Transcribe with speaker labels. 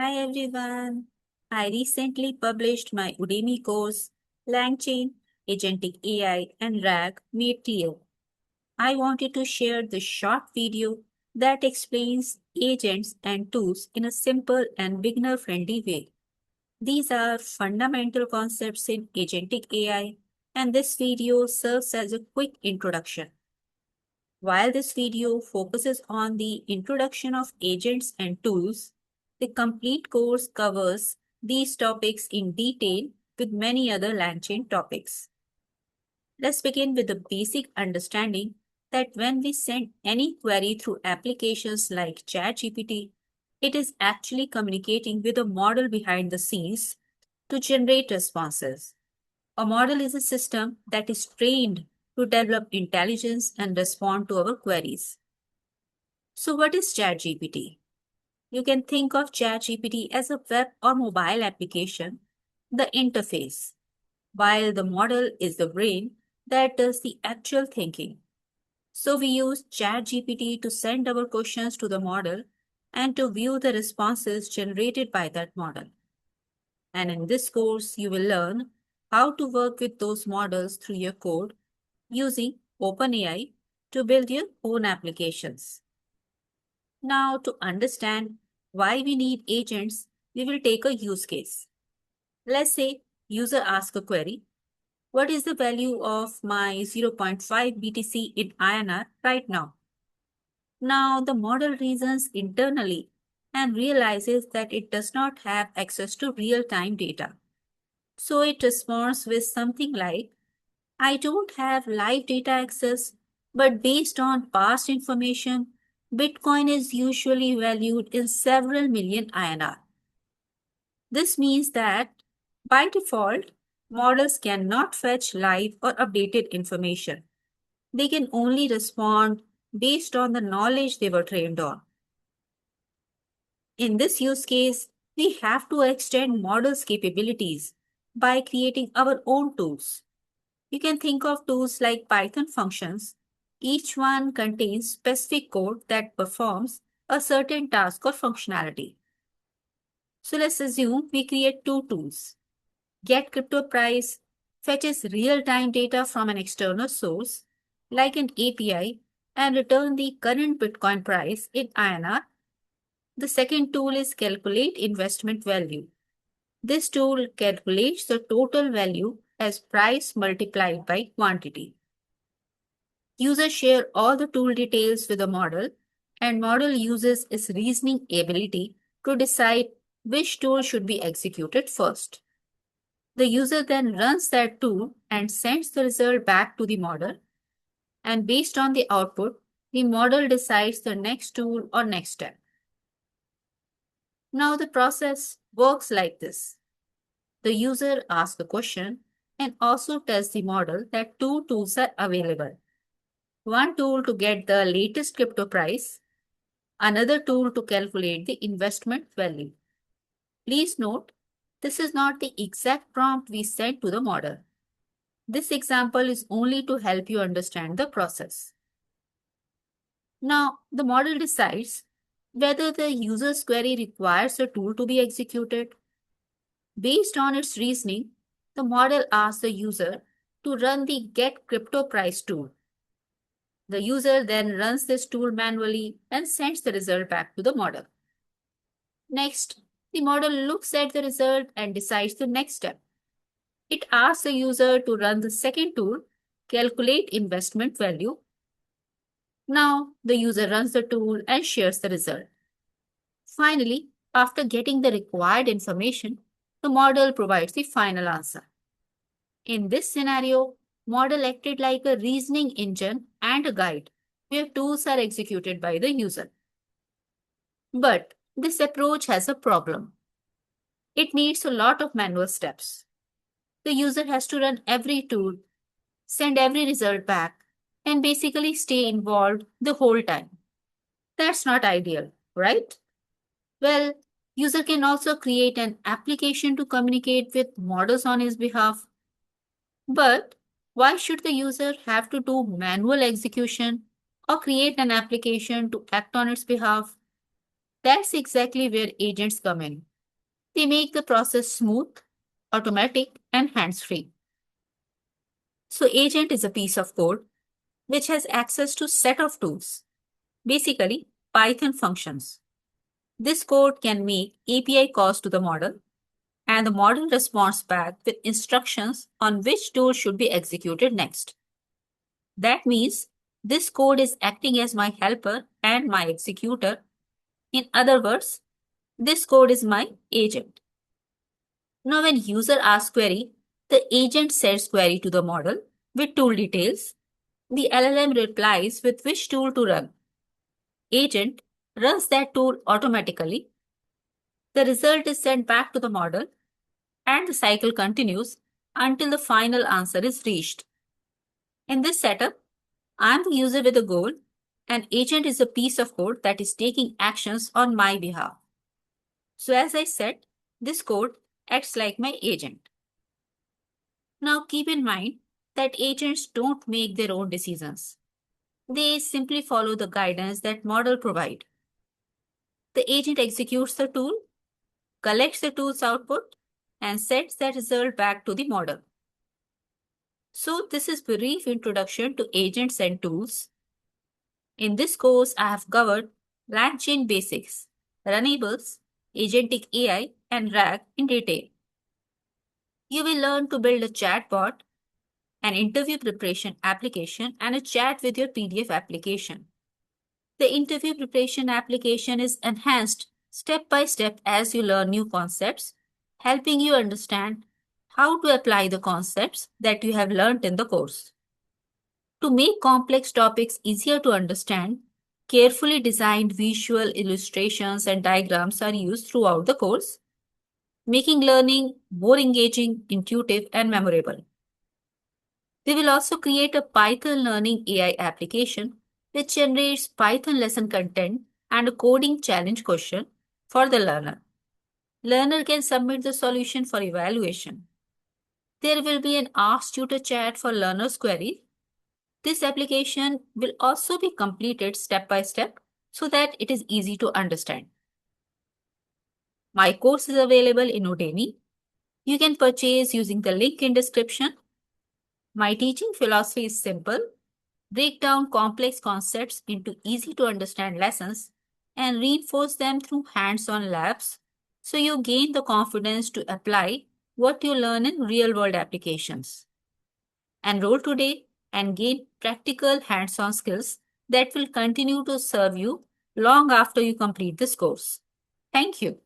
Speaker 1: Hi everyone. I recently published my Udemy course, LangChain, Agentic AI and RAG Made Clear. I wanted to share the short video that explains agents and tools in a simple and beginner-friendly way. These are fundamental concepts in Agentic AI, and this video serves as a quick introduction. While this video focuses on the introduction of agents and tools, the complete course covers these topics in detail with many other LangChain topics. Let's begin with the basic understanding that when we send any query through applications like ChatGPT, it is actually communicating with a model behind the scenes to generate responses. A model is a system that is trained to develop intelligence and respond to our queries. So, what is ChatGPT? You can think of ChatGPT as a web or mobile application, the interface, while the model is the brain that does the actual thinking. So, we use ChatGPT to send our questions to the model and to view the responses generated by that model. And in this course, you will learn how to work with those models through your code using OpenAI to build your own applications. Now, to understand why we need agents, we will take a use case. Let's say user asks a query, what is the value of my zero point 0.5 BTC in INR right now? Now, the model reasons internally and realizes that it does not have access to real-time data. So it responds with something like, I don't have live data access, but based on past information, Bitcoin is usually valued in several million INR. This means that by default, models cannot fetch live or updated information. They can only respond based on the knowledge they were trained on. In this use case, we have to extend models' capabilities by creating our own tools. You can think of tools like Python functions. Each one contains specific code that performs a certain task or functionality. So let's assume we create two tools. Get crypto price fetches real-time data from an external source like an API and return the current Bitcoin price in INR. The second tool is calculate investment value. This tool calculates the total value as price multiplied by quantity. Users share all the tool details with the model, and model uses its reasoning ability to decide which tool should be executed first. The user then runs that tool and sends the result back to the model, and based on the output, the model decides the next tool or next step. Now the process works like this. The user asks a question and also tells the model that two tools are available. One tool to get the latest crypto price, another tool to calculate the investment value. Please note, this is not the exact prompt we sent to the model. This example is only to help you understand the process. Now, the model decides whether the user's query requires a tool to be executed. Based on its reasoning, the model asks the user to run the get crypto price tool. The user then runs this tool manually and sends the result back to the model. Next, the model looks at the result and decides the next step. It asks the user to run the second tool, calculate investment value. Now, the user runs the tool and shares the result. Finally, after getting the required information, the model provides the final answer. In this scenario, model acted like a reasoning engine and a guide, where tools are executed by the user. But this approach has a problem. It needs a lot of manual steps. The user has to run every tool, send every result back, and basically stay involved the whole time. That's not ideal, right? Well, user can also create an application to communicate with models on his behalf. But why should the user have to do manual execution or create an application to act on its behalf? That's exactly where agents come in. They make the process smooth, automatic, and hands-free. So agent is a piece of code which has access to set of tools, basically Python functions. This code can make API calls to the model, and the model responds back with instructions on which tool should be executed next. That means this code is acting as my helper and my executor. In other words, this code is my agent. Now, when user asks query, the agent sends query to the model with tool details. The LLM replies with which tool to run. Agent runs that tool automatically. The result is sent back to the model, and the cycle continues until the final answer is reached. In this setup, I am the user with a goal, and agent is a piece of code that is taking actions on my behalf. So as I said, this code acts like my agent. Now keep in mind that agents don't make their own decisions. They simply follow the guidance that model provide. The agent executes the tool, collects the tool's output, and sends that result back to the model. So this is a brief introduction to agents and tools. In this course, I have covered LangChain basics, runables, Agentic AI, and RAG in detail. You will learn to build a chatbot, an interview preparation application, and a chat with your PDF application. The interview preparation application is enhanced step by step as you learn new concepts, helping you understand how to apply the concepts that you have learned in the course. To make complex topics easier to understand, carefully designed visual illustrations and diagrams are used throughout the course, making learning more engaging, intuitive, and memorable. We will also create a Python learning AI application which generates Python lesson content and a coding challenge question for the learner. Learner can submit the solution for evaluation. There will be an Ask Tutor chat for learners' queries. This application will also be completed step by step so that it is easy to understand. My course is available in Udemy. You can purchase using the link in description. My teaching philosophy is simple. Break down complex concepts into easy to understand lessons and reinforce them through hands-on labs so you gain the confidence to apply what you learn in real-world applications. Enroll today and gain practical hands-on skills that will continue to serve you long after you complete this course. Thank you.